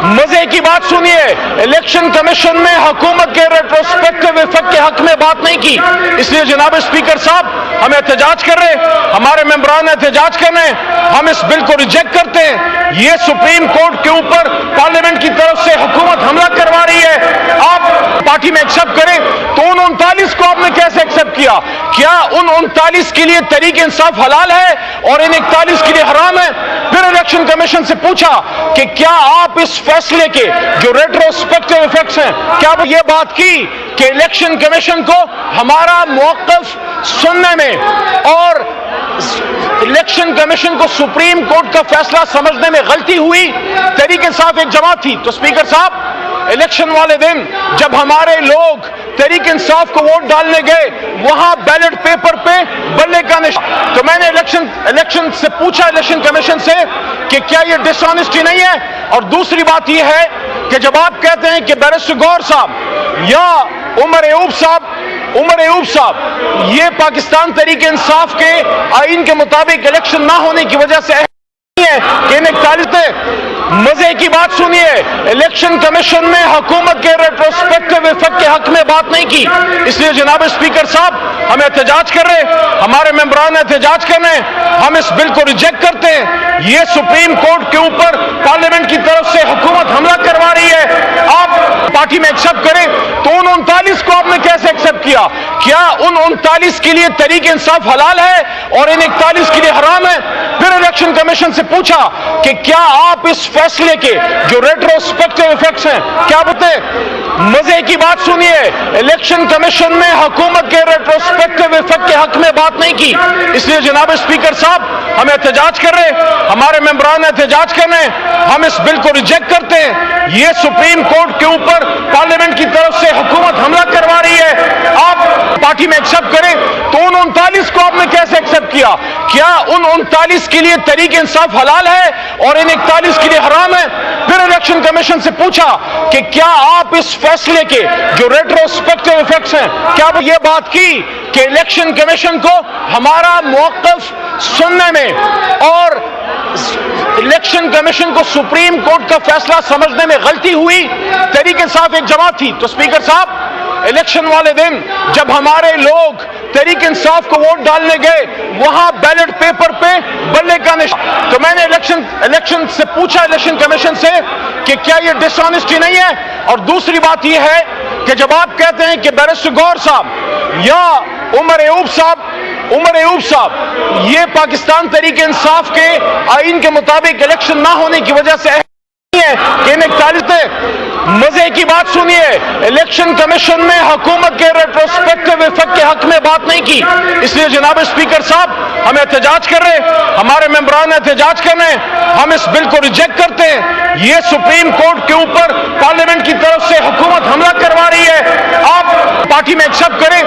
मजे की बात सुनिए, इलेक्शन कमीशन ने हुकूमत के रेट्रोस्पेक्टिव इफेक्ट के हक में बात नहीं की, इसलिए जनाब स्पीकर साहब हम एहतजाज कर रहे हैं, हमारे मेंबरान एहतजाज कर रहे हैं, हम इस बिल को रिजेक्ट करते हैं। ये सुप्रीम कोर्ट के ऊपर पार्लियामेंट की तरफ से हुकूमत हमला करवा रही है। आप पार्टी में एक्सेप्ट करें तो उन 39 को आपने कैसे एक्सेप्ट किया? क्या उन 39 के लिए तरीके इंसाफ हलाल है और इन 41 के लिए हराम है? फिर इलेक्शन कमीशन से पूछा कि क्या आप इस फैसले के जो रेट्रोस्पेक्टिव इफेक्ट्स हैं, क्या आप ये बात की कि इलेक्शन कमीशन को हमारा मौक़िफ़ सुनने में और इलेक्शन कमीशन को सुप्रीम कोर्ट का फैसला समझने में गलती हुई? तरीके इंसाफ एक जमात थी। तो स्पीकर साहब, इलेक्शन वाले दिन जब हमारे लोग तहरीक इंसाफ को वोट डालने गए, वहां बैलेट पेपर पे बल्ले का निशान, तो मैंने इलेक्शन से पूछा, इलेक्शन कमीशन से, कि क्या ये डिसऑनेस्टी नहीं है? और दूसरी बात यह है कि जब आप कहते हैं कि बैरिस्टर गौहर साहब या उमर अयूब साहब ये पाकिस्तान तहरीक इंसाफ के आइन के मुताबिक इलेक्शन ना होने की वजह से है कि इन 41 मजे की बात सुनिए, इलेक्शन कमीशन ने हुकूमत के रेट्रोस्पेक्टिव इफेक्ट के हक में बात नहीं की, इसलिए जनाब स्पीकर साहब हम एहतजाज कर रहे हैं, हमारे मेंबरान एहतजाज कर रहे हैं, हम इस बिल को रिजेक्ट करते हैं। ये सुप्रीम कोर्ट के ऊपर पार्लियामेंट की तरफ से हुकूमत हमला करवा रही है। आप पार्टी में एक्सेप्ट करें तो उन 39 को आपने कैसे एक्सेप्ट किया? क्या उन 39 के लिए तरीके इंसाफ हलाल है और इन 41 के लिए हराम है? फिर इलेक्शन कमीशन से पूछा कि क्या आप इस फैसले के जो रेट्रोस्पेक्टिव इफेक्ट्स हैं, क्या बताएं? मजे की बात सुनिए, इलेक्शन कमीशन ने हुकूमत के रेट्रोस्पेक्टिव इफेक्ट के हक में बात नहीं की, इसलिए जनाब स्पीकर साहब हम एहतजाज कर रहे हैं, हमारे मेंबरान एहतजाज कर रहे हैं, हम इस बिल को रिजेक्ट करते हैं। ये सुप्रीम कोर्ट के ऊपर पार्लियामेंट की तरफ से हुकूमत हमला करवा रही है। आप पार्टी में एक्सेप्ट करें तो उन 39 को आपने कैसे एक्सेप्ट किया? क्या उन 39 के लिए तरीके इंसाफ हलाल है और इन 41 के लिए हराम है? फिर इलेक्शन कमीशन से पूछा कि क्या आप इस फैसले के जो रेट्रोस्पेक्टिव इफेक्ट्स हैं, क्या आप ये बात की कि इलेक्शन कमीशन को हमारा मौक़िफ़ सुनने में और इलेक्शन कमीशन को सुप्रीम कोर्ट का फैसला समझने में गलती हुई? तहरीक इंसाफ एक जमात थी। तो स्पीकर साहब, इलेक्शन वाले दिन जब हमारे लोग तहरीक इंसाफ को वोट डालने गए, वहां बैलेट पेपर पे बल्ले का निशान, तो मैंने इलेक्शन से पूछा, इलेक्शन कमीशन से, कि क्या ये डिसऑनेस्टी नहीं है? और दूसरी बात यह है कि जब आप कहते हैं कि बैरिस्टर गौहर साहब या उमर अयूब साहब ये पाकिस्तान तहरीक इंसाफ के आइन के मुताबिक इलेक्शन ना होने की वजह से है कि इन 41 मजे की बात सुनिए, इलेक्शन कमीशन ने हुकूमत के रेट्रोस्पेक्टिव इफेक्ट के हक में बात नहीं की, इसलिए जनाब स्पीकर साहब हम एहतजाज कर रहे हैं, हमारे मेंबरान एहतजाज कर रहे हैं, हम इस बिल को रिजेक्ट करते हैं। ये सुप्रीम कोर्ट के ऊपर पार्लियामेंट की तरफ से हुकूमत हमला करवा रही है। आप पार्टी में एक्सेप्ट करें